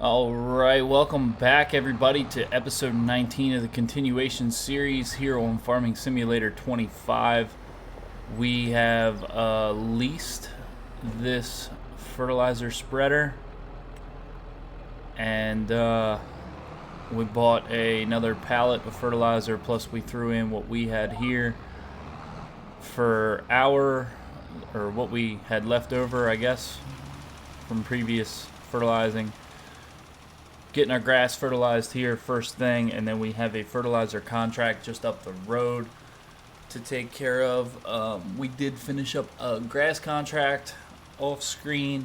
All right, welcome back, everybody, to episode 19 of the continuation series here on Farming Simulator 25. We have leased this fertilizer spreader, and we bought another pallet of fertilizer, plus we threw in what we had here for what we had left over, I guess, from previous fertilizing. Getting our grass fertilized here first thing, and then we have a fertilizer contract just up the road to take care of. We did finish up a grass contract off screen,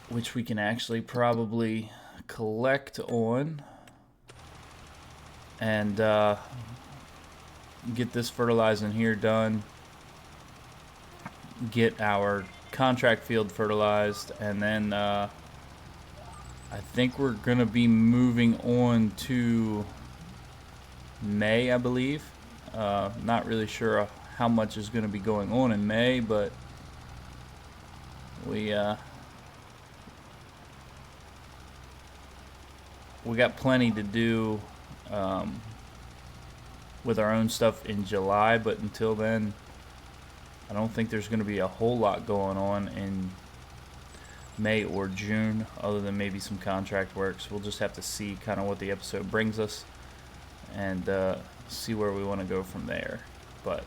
which we can actually probably collect on and get this fertilizing here done, get our contract field fertilized, and then I think we're going to be moving on to May, I believe. Not really sure how much is going to be going on in May, but we got plenty to do with our own stuff in July, but until then, I don't think there's going to be a whole lot going on in May or June, other than maybe some contract work. So we'll just have to see kind of what the episode brings us and see where we want to go from there. But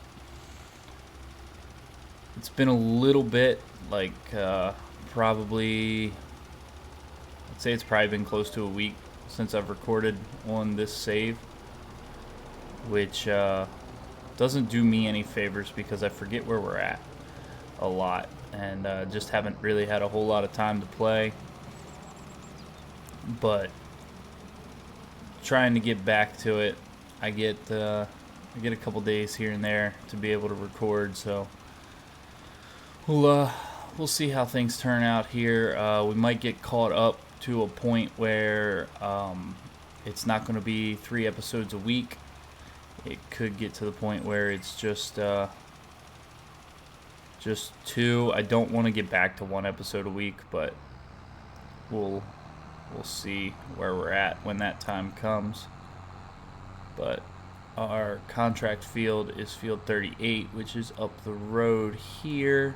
it's been a little bit, like probably, I'd say it's probably been close to a week since I've recorded on this save, which doesn't do me any favors because I forget where we're at a lot, and just haven't really had a whole lot of time to play. But trying to get back to it, I get a couple days here and there to be able to record, so we'll see how things turn out here. We might get caught up to a point where it's not going to be 3 episodes a week. It could get to the point where it's just 2. I don't want to get back to 1 episode a week, but we'll see where we're at when that time comes. But our contract field is field 38, which is up the road here.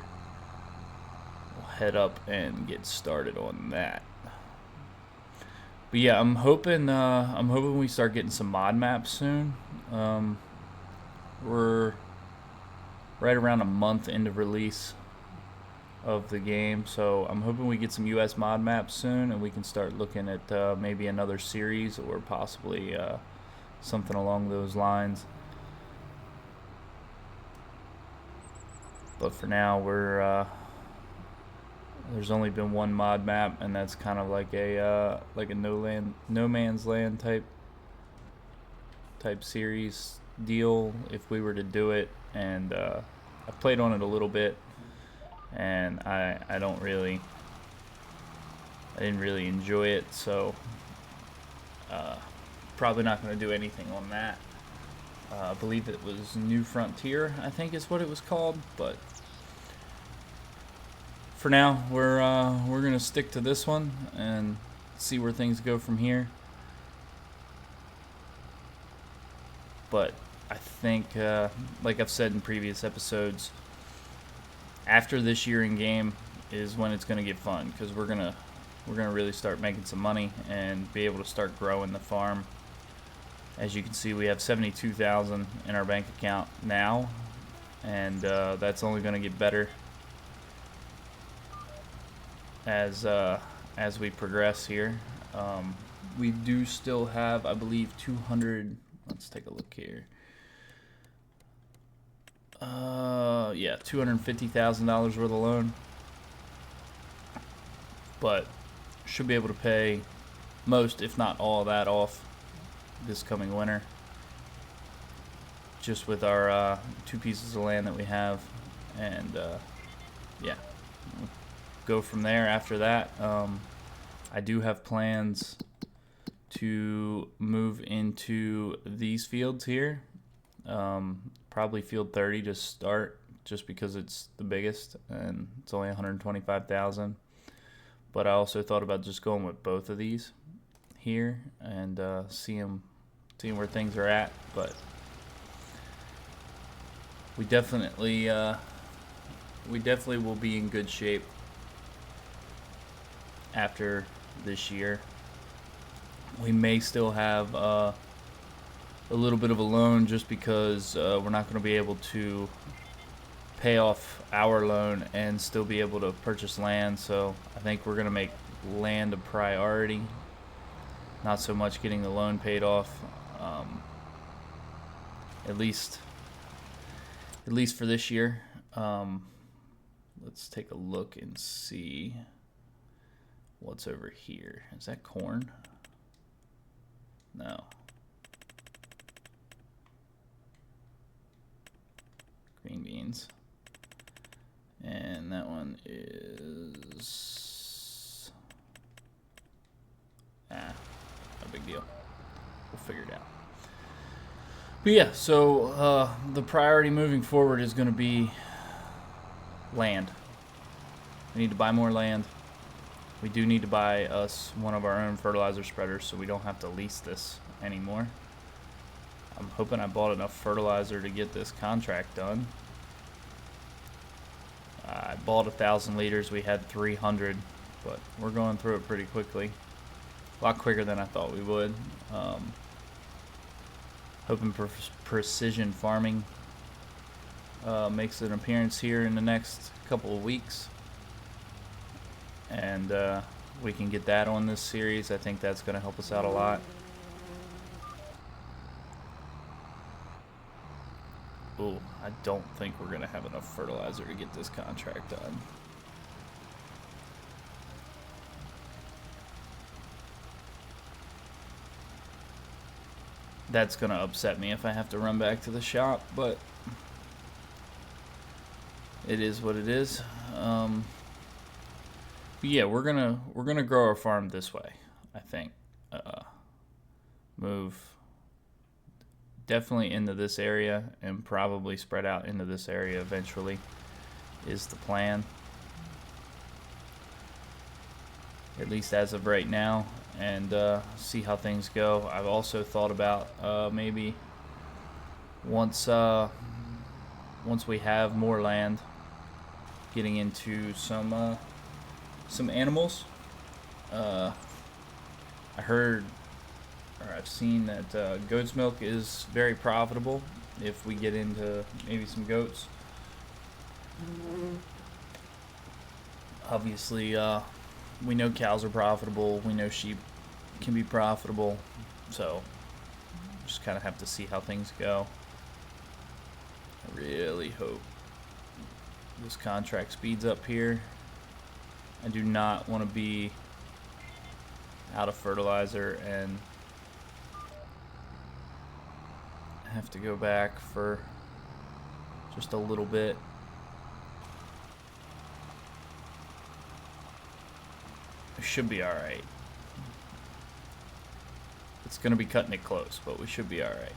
We'll head up and get started on that. But yeah, I'm hoping we start getting some mod maps soon. We're right around a month into release of the game, so I'm hoping we get some US mod maps soon, and we can start looking at maybe another series or possibly something along those lines. But for now, there's only been 1 mod map, and that's kind of like a no man's land type series deal if we were to do it. And I played on it a little bit, and I didn't really enjoy it, so probably not going to do anything on that. I believe it was New Frontier, I think is what it was called. But for now, we're going to stick to this one and see where things go from here. But I think, like I've said in previous episodes, after this year in game is when it's going to get fun, because we're gonna really start making some money and be able to start growing the farm. As you can see, we have 72,000 in our bank account now, and that's only going to get better as we progress here. We do still have, I believe, 200. Let's take a look here. Yeah, $250,000 worth of loan, but should be able to pay most, if not all, of that off this coming winter, just with our 2 pieces of land that we have. And yeah, we'll go from there. After that, I do have plans to move into these fields here. Probably field 30 to start, just because it's the biggest and it's only 125,000. But I also thought about just going with both of these here and seeing where things are at. But we definitely will be in good shape after this year. We may still have a little bit of a loan just because we're not going to be able to pay off our loan and still be able to purchase land. So I think we're going to make land a priority, not so much getting the loan paid off, at least for this year. Let's take a look and see what's over here. Is that corn? No. Green beans. And that one is no big deal. We'll figure it out. But yeah, so the priority moving forward is going to be land. We need to buy more land. We do need to buy us one of our own fertilizer spreaders so we don't have to lease this anymore. I'm hoping I bought enough fertilizer to get this contract done. I bought 1,000 liters. We had 300, but we're going through it pretty quickly. A lot quicker than I thought we would. Hoping precision farming makes an appearance here in the next couple of weeks. And we can get that on this series. I think that's going to help us out a lot. Ooh, I don't think we're going to have enough fertilizer to get this contract done. That's going to upset me if I have to run back to the shop, but it is what it is. But yeah, we're gonna grow our farm this way, I think. Move definitely into this area and probably spread out into this area eventually is the plan. At least as of right now, and see how things go. I've also thought about maybe once we have more land, getting into some animals. I heard, or I've seen that goat's milk is very profitable if we get into maybe some goats. Obviously, we know cows are profitable. We know sheep can be profitable. So, just kind of have to see how things go. I really hope this contract speeds up here. I do not want to be out of fertilizer and have to go back for just a little bit. We should be alright. It's going to be cutting it close, but we should be alright.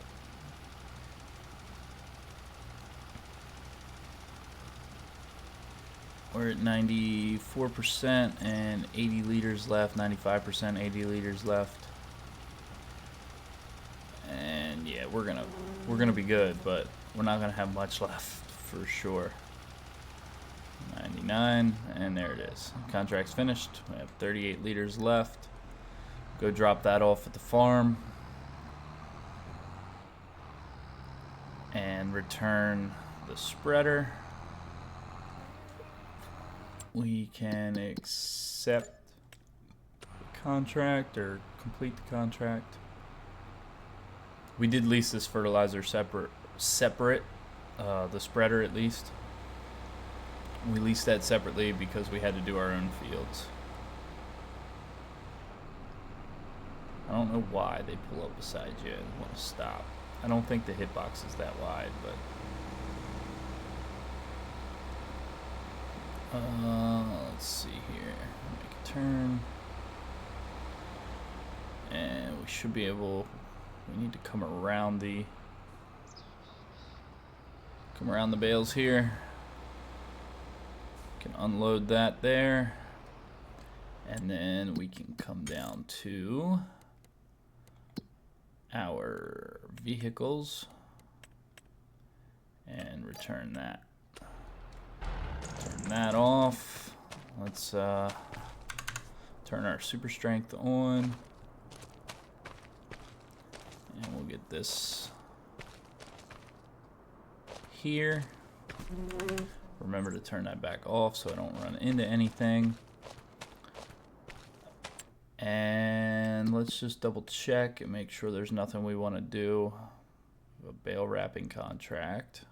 We're at 94% and 80 liters left, 95%, 80 liters left. And yeah, we're gonna be good, but we're not gonna have much left for sure. 99, and there it is. Contract's finished. We have 38 liters left. Go drop that off at the farm and return the spreader. We can accept the contract or complete the contract. We did lease this fertilizer separate, the spreader at least. We leased that separately because we had to do our own fields. I don't know why they pull up beside you and want to stop. I don't think the hitbox is that wide, but let's see here. Make a turn, and we should be able. We need to come around the bales here. Can unload that there. And then we can come down to our vehicles and return that. Turn that off. Let's turn our super strength on. And we'll get this here. Remember to turn that back off so I don't run into anything. And let's just double check and make sure there's nothing we want to do. A bale wrapping contract.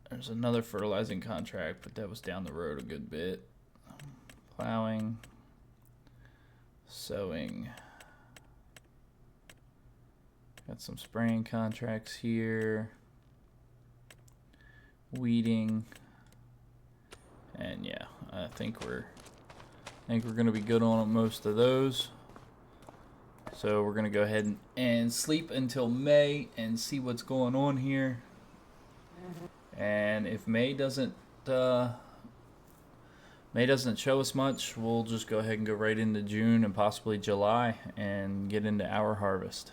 There's another fertilizing contract, but that was down the road a good bit. Plowing, sowing. Got some spraying contracts here. Weeding. And yeah, I think we're gonna be good on most of those. So we're gonna go ahead and sleep until May and see what's going on here. And if May doesn't show us much, we'll just go ahead and go right into June and possibly July and get into our harvest.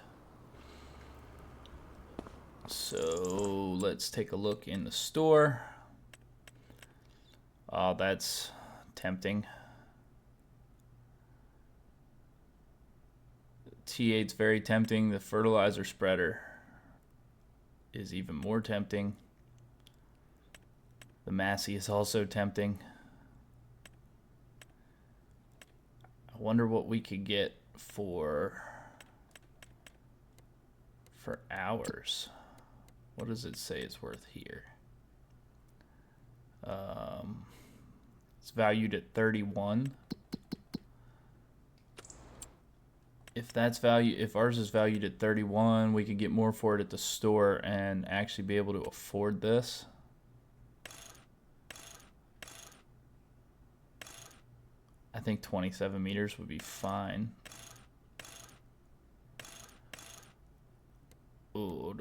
So let's take a look in the store. Oh, that's tempting. T8's very tempting. The fertilizer spreader is even more tempting. The Massey is also tempting. I wonder what we could get for hours. What does it say it's worth here? It's valued at 31. If ours is valued at 31, we could get more for it at the store and actually be able to afford this. I think 27 meters would be fine. Oh,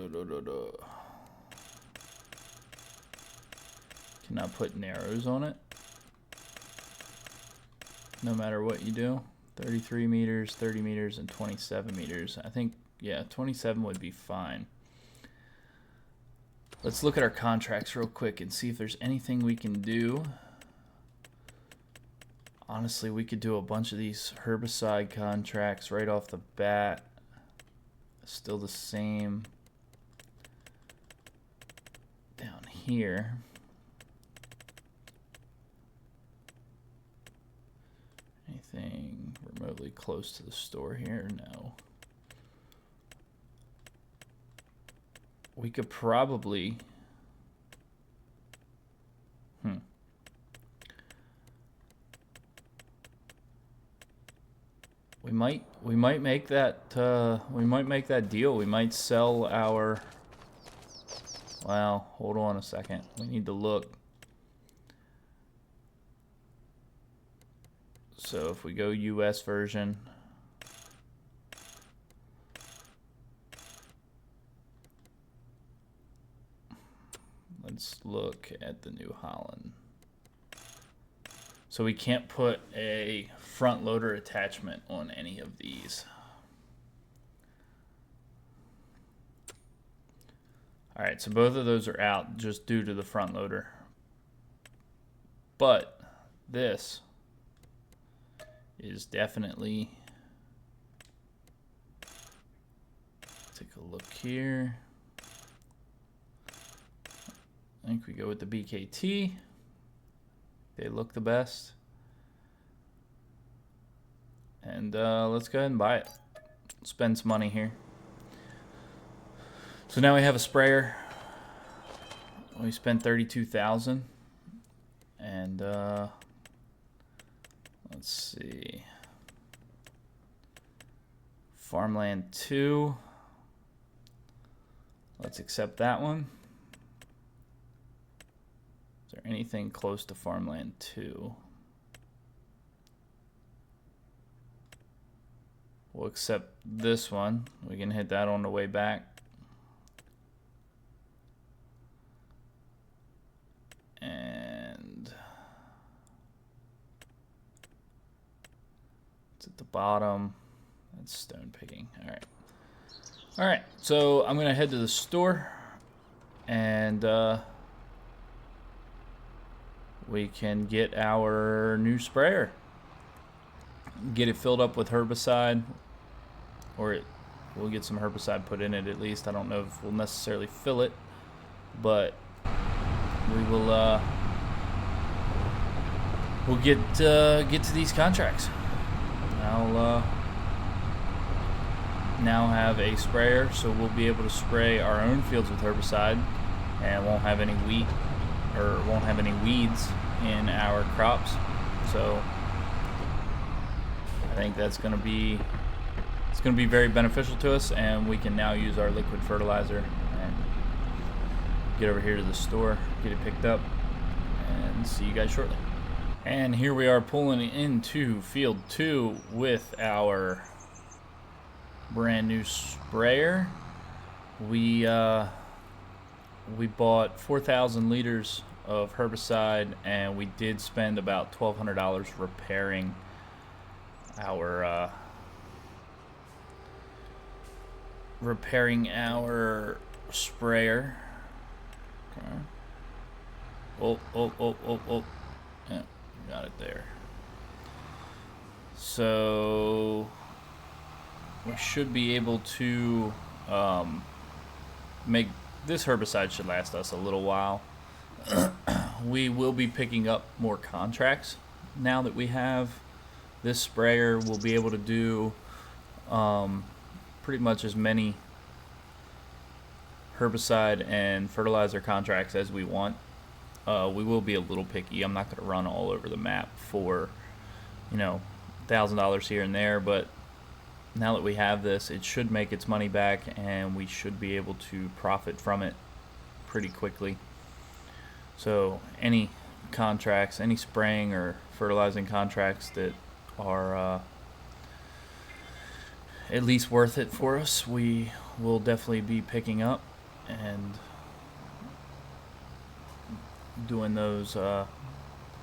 Cannot put narrows on it. No matter what you do. 33 meters, 30 meters, and 27 meters. I think, yeah, 27 would be fine. Let's look at our contracts real quick and see if there's anything we can do. Honestly, we could do a bunch of these herbicide contracts right off the bat. Still the same down here. Anything remotely close to the store here? No. We could probably we might make that deal. We might sell our, well, hold on a second. We need to look. So if we go US version, let's look at the New Holland. So we can't put a front loader attachment on any of these. All right, so both of those are out just due to the front loader. But this is definitely, take a look here. I think we go with the BKT. They look the best. And let's go ahead and buy it. Spend some money here. So now we have a sprayer. We spent $32,000. And let's see. Farmland 2. Let's accept that one. Is there anything close to Farmland 2? We'll accept this one. We can hit that on the way back. And It's at the bottom. That's stone picking. All right, so I'm gonna head to the store, and we can get our new sprayer. Get it filled up with herbicide, or we'll get some herbicide put in it at least. I don't know if we'll necessarily fill it, but we will. We'll get to these contracts. I'll now have a sprayer, so we'll be able to spray our own fields with herbicide, and won't have any weeds in our crops. So I think that's going to be very beneficial to us, and we can now use our liquid fertilizer and get over here to the store, get it picked up, and see you guys shortly. And here we are pulling into field 2 with our brand new sprayer. We bought 4,000 liters of herbicide, and we did spend about $1,200 repairing our sprayer. Okay. Oh. Yeah, got it there. So we should be able to make this herbicide should last us a little while. We will be picking up more contracts now that we have this sprayer. We'll be able to do pretty much as many herbicide and fertilizer contracts as we want. We will be a little picky. I'm not going to run all over the map for, $1,000 here and there, but now that we have this, it should make its money back, and we should be able to profit from it pretty quickly. So any contracts, any spraying or fertilizing contracts that are at least worth it for us, we will definitely be picking up and doing those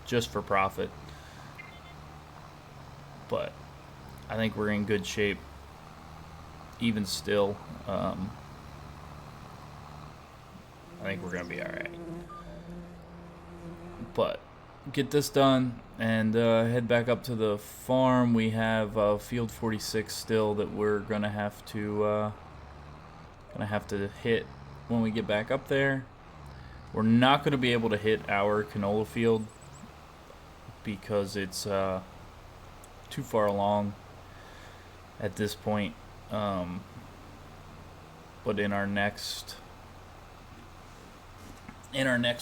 just for profit. But I think we're in good shape even still. I think we're gonna be all right. But get this done and head back up to the farm. We have field 46 still that we're gonna have to hit when we get back up there. We're not going to be able to hit our canola field because it's too far along at this point. But in our next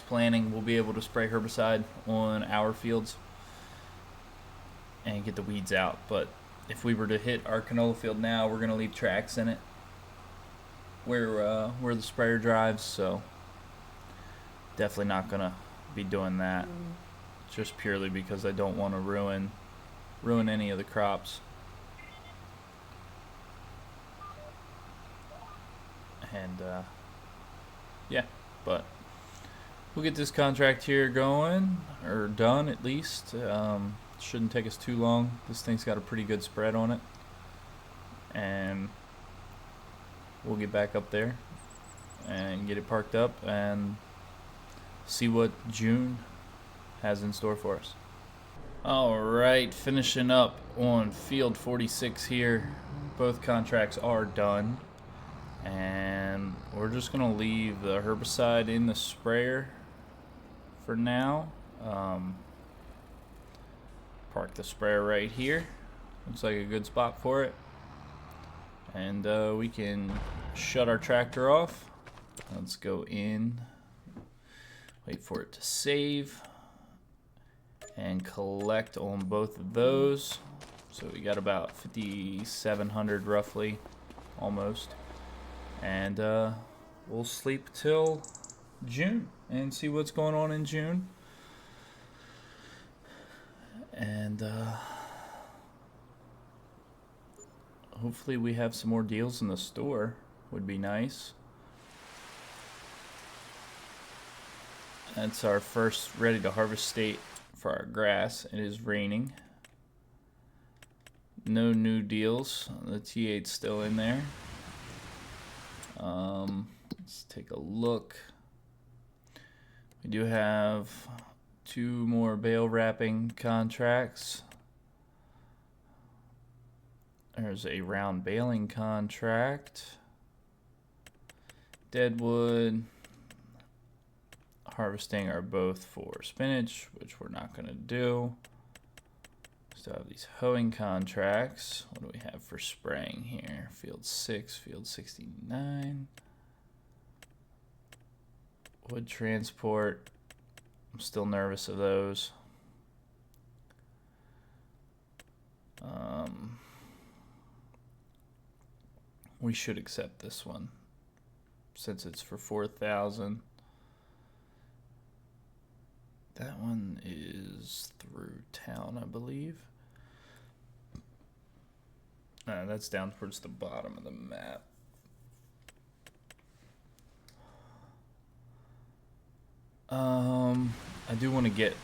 planning, we'll be able to spray herbicide on our fields and get the weeds out. But if we were to hit our canola field now, we're going to leave tracks in it where the sprayer drives, so definitely not gonna be doing that, just purely because I don't want to ruin any of the crops. And yeah, but we'll get this contract here going, or done at least. Shouldn't take us too long. This thing's got a pretty good spread on it, and we'll get back up there and get it parked up and see what June has in store for us. Alright, finishing up on field 46 here. Both contracts are done, and we're just going to leave the herbicide in the sprayer for now. Park the sprayer right here. Looks like a good spot for it. And we can shut our tractor off. Let's go in. Wait for it to save and collect on both of those. So we got about 5,700 roughly, almost. And we'll sleep till June and see what's going on in June. And hopefully we have some more deals in the store. Would be nice. That's our first ready to harvest state for our grass. It is raining. No new deals. The T8's still in there. Let's take a look. We do have 2 more bale wrapping contracts. There's a round baling contract. Deadwood, harvesting are both for spinach, which we're not going to do. Still have these hoeing contracts. What do we have for spraying here? Field 6, field 69. Wood transport. I'm still nervous of those. We should accept this one since it's for 4,000. That one is through town, I believe. That's down towards the bottom of the map. I do want to get,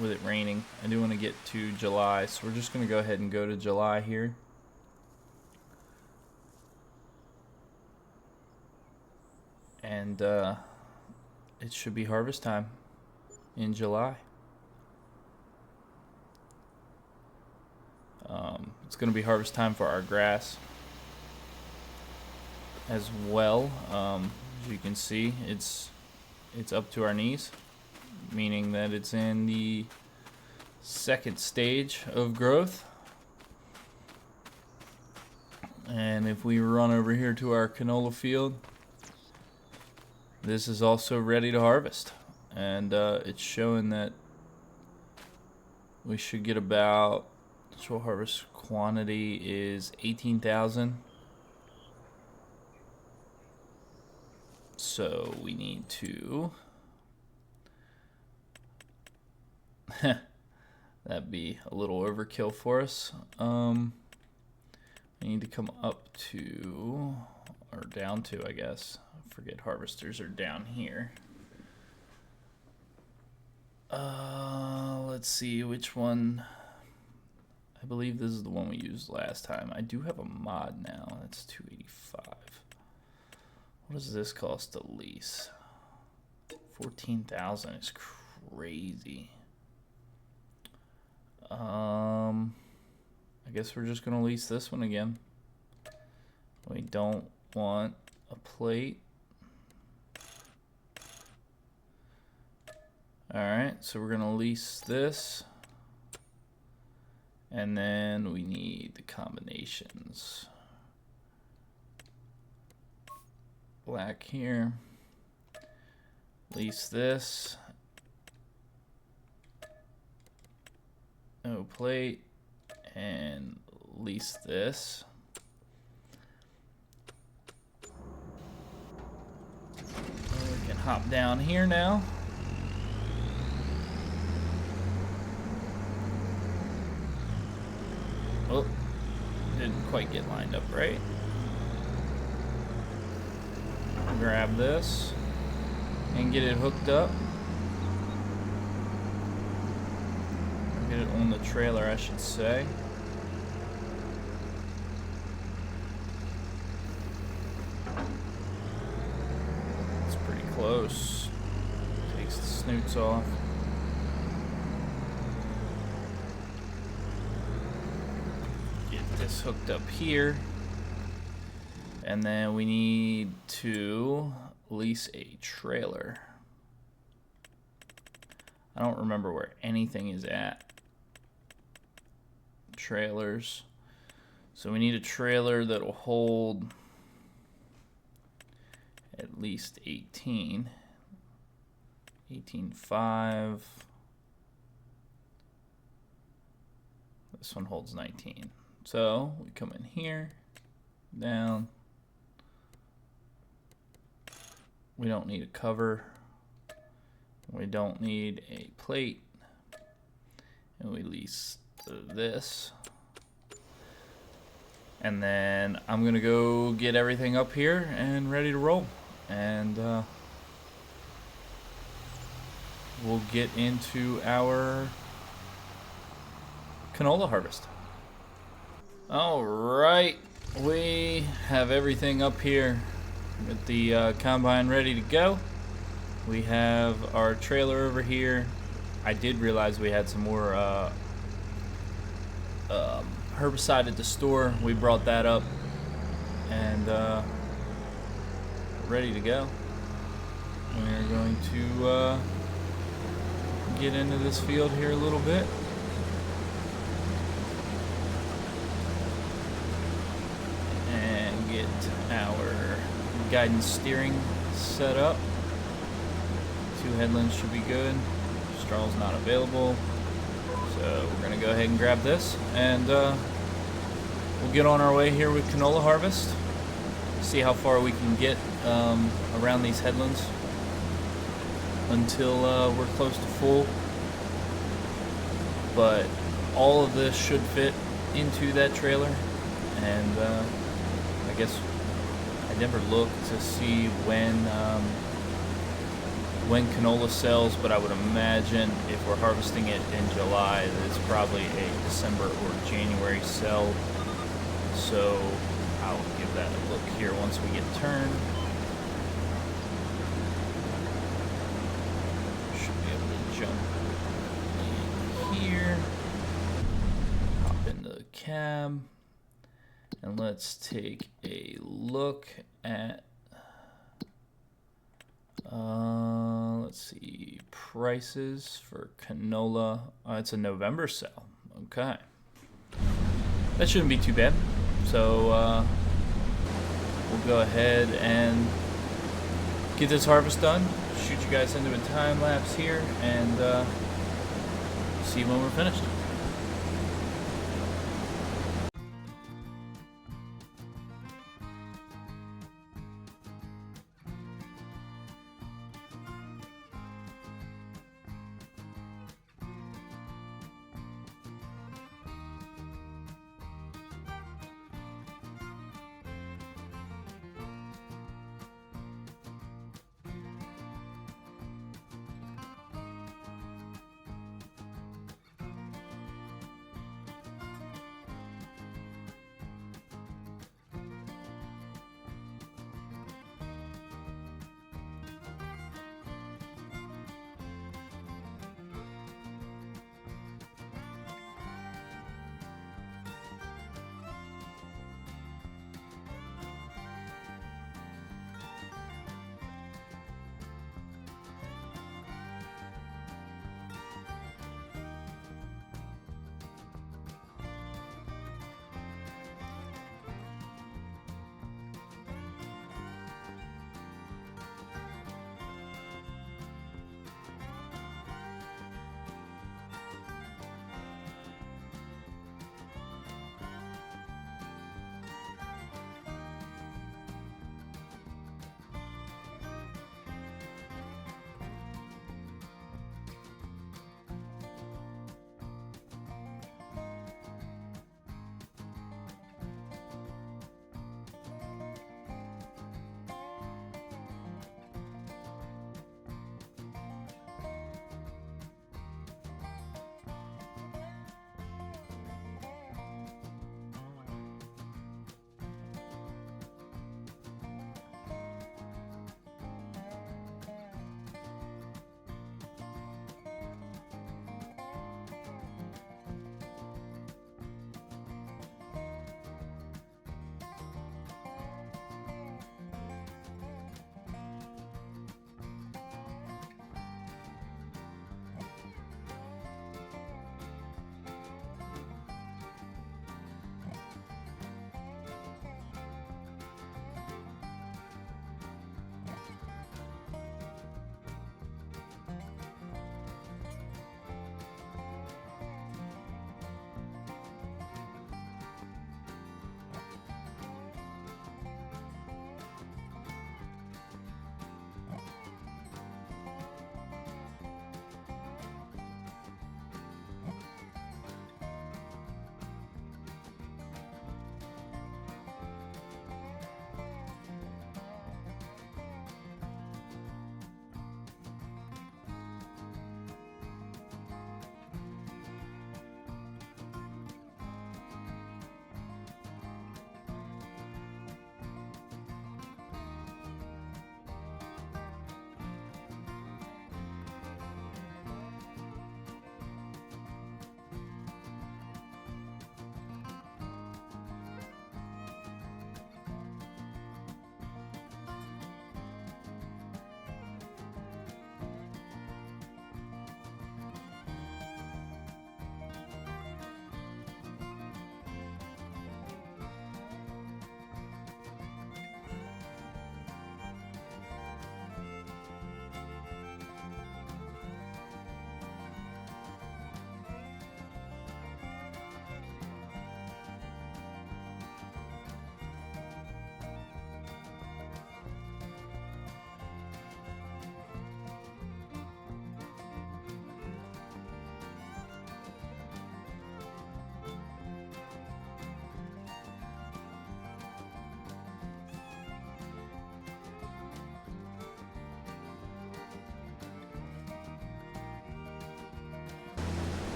with it raining, I do want to get to July, so we're just going to go ahead and go to July here. And it should be harvest time in July. It's going to be harvest time for our grass as well. As you can see, it's up to our knees, meaning that it's in the second stage of growth. And if we run over here to our canola field, this is also ready to harvest. And it's showing that we should get about, actual harvest quantity is 18,000. So we need to that'd be a little overkill for us. We need to come up to, or down to, I guess. I forget harvesters are down here. Let's see which one. I believe this is the one we used last time. I do have a mod now. That's 285. What does this cost to lease? 14,000 is crazy. I guess we're just gonna lease this one again. We don't want a plate. Alright, so we're gonna lease this. And then we need the combinations. Black here. Lease this. No plate. And lease this. We can hop down here now. Oh, didn't quite get lined up right. Grab this and get it hooked up. Get it on the trailer, I should say. It's pretty close. Takes the snoots off. This hooked up here, and then we need to lease a trailer. I don't remember where anything is at. Trailers. So we need a trailer that'll hold at least 18. 18.5. This one holds 19. So we come in here, down. We don't need a cover. We don't need a plate. And we lease this. And then I'm gonna go get everything up here and ready to roll. And we'll get into our canola harvest. All right, we have everything up here with the combine ready to go. We have our trailer over here. I did realize we had some more herbicide at the store. We brought that up and ready to go. We're going to get into this field here a little bit. And get our guidance steering set up. 2 headlands should be good. Straw's not available. So we're going to go ahead and grab this. And we'll get on our way here with canola harvest. See how far we can get around these headlands until we're close to full. But all of this should fit into that trailer. And I guess I never looked to see when canola sells, but I would imagine if we're harvesting it in July, that it's probably a December or January sell. So I'll give that a look here once we get turned. Should be able to jump in here, hop into the cab, and let's take a look at let's see, prices for canola. It's a November sale. Okay. That shouldn't be too bad. So we'll go ahead and get this harvest done. Shoot you guys into a time lapse here and see when we're finished.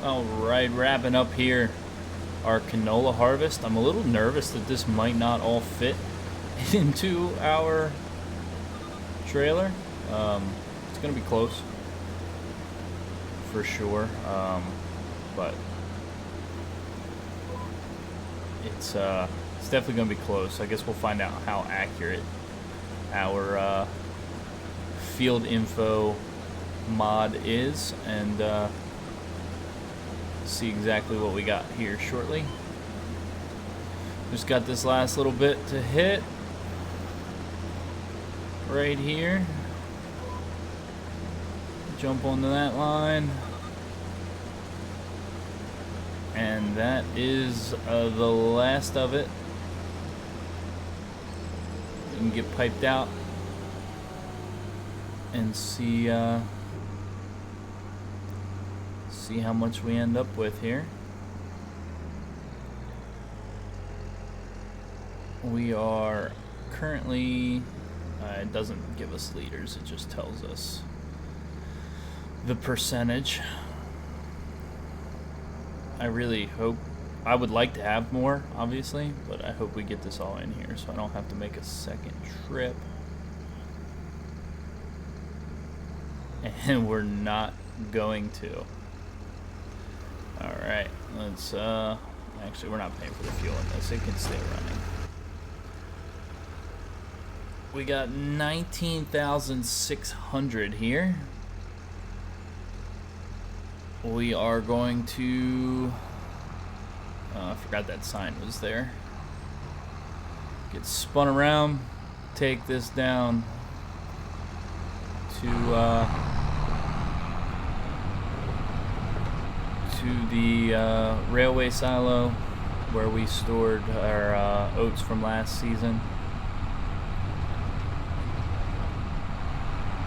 All right, wrapping up here our canola harvest. I'm a little nervous that this might not all fit into our trailer. It's gonna be close for sure, but it's definitely gonna be close. I guess we'll find out how accurate our field info mod is, and see exactly what we got here shortly. Just got this last little bit to hit right here. Jump onto that line, and that is the last of it. We can get piped out and see how much we end up with here. We are currently, it doesn't give us liters, it just tells us the percentage. I really hope, I would like to have more, obviously, but I hope we get this all in here so I don't have to make a second trip. And we're not going to. Alright, let's, actually we're not paying for the fuel in this, it can stay running. We got 19,600 here. We are going to, I forgot that sign was there. Get spun around, take this down to the railway silo where we stored our oats from last season.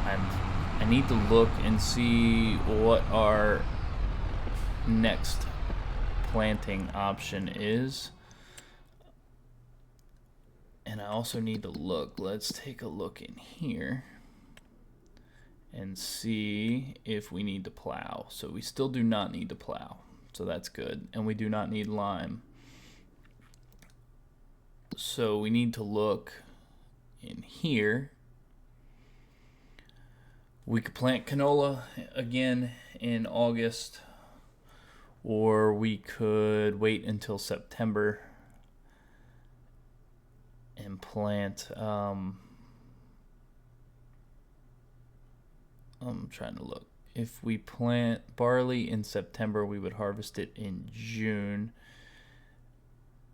I need to look and see what our next planting option is. And I also need to look, let's take a look in here and see if we need to plow. So we still do not need to plow, so that's good. And we do not need lime. So we need to look in here. We could plant canola again in August, or we could wait until September and plant, I'm trying to look. If we plant barley in September, we would harvest it in June.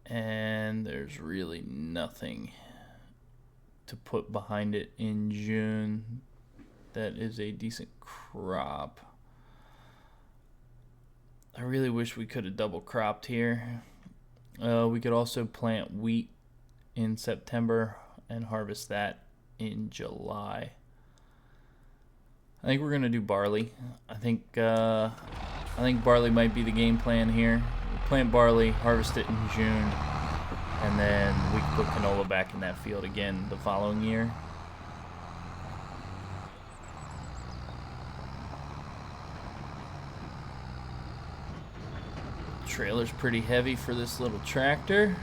And there's really nothing to put behind it in June that is a decent crop. I really wish we could have double cropped here. We could also plant wheat in September and harvest that in July. I think we're gonna do barley. I think barley might be the game plan here. We plant barley, harvest it in June, and then we can put canola back in that field again the following year. Trailer's pretty heavy for this little tractor.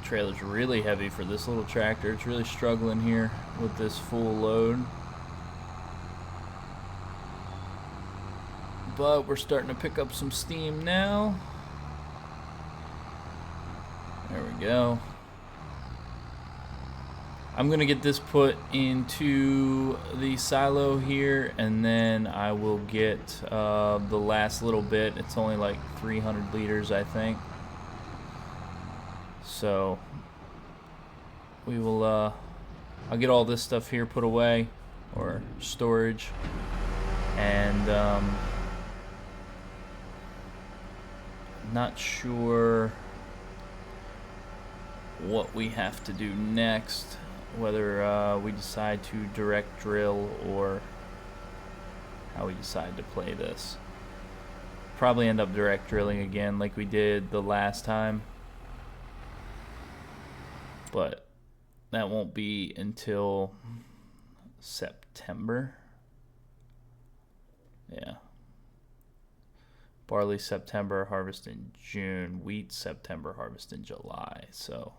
Trailer's really heavy for this little tractor. It's really struggling here with this full load. But we're starting to pick up some steam now. There we go. I'm gonna get this put into the silo here, and then I will get the last little bit. It's only like 300 liters, I think. So we will, I'll get all this stuff here put away, or storage, and not sure what we have to do next, whether we decide to direct drill or how we decide to play this. Probably end up direct drilling again like we did the last time, but that won't be until September Yeah. Barley September, harvest in June. Wheat September, harvest in July. So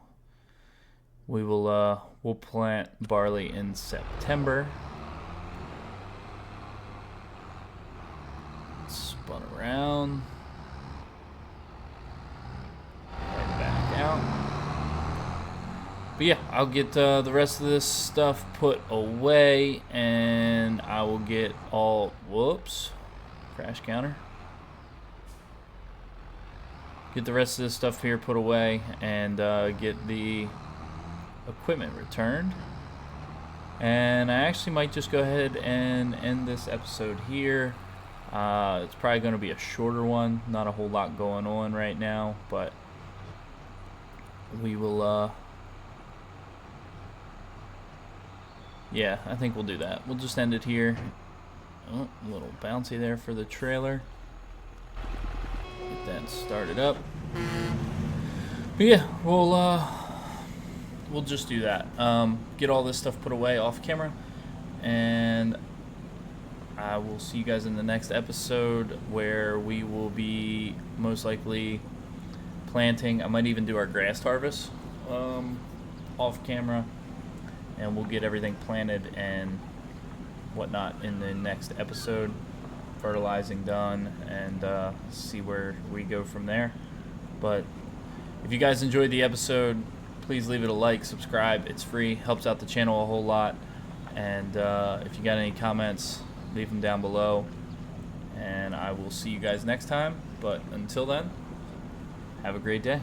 we'll plant barley in September. Spun around. Head back out. But yeah, I'll get the rest of this stuff put away, and I will get all, whoops, crash counter. Get the rest of this stuff here put away and get the equipment returned. And I actually might just go ahead and end this episode here. It's probably going to be a shorter one, not a whole lot going on right now, but we will yeah, I think we'll do that. We'll just end it here. Oh, a little bouncy there for the trailer. Get that started up. But yeah, we'll just do that. Get all this stuff put away off camera, and I will see you guys in the next episode where we will be most likely planting. I might even do our grass harvest off camera, and we'll get everything planted and whatnot in the next episode, fertilizing done, and see where we go from there. But if you guys enjoyed the episode, please leave it a like, subscribe. It's free, helps out the channel a whole lot. And if you got any comments, leave them down below, and I will see you guys next time. But until then, have a great day.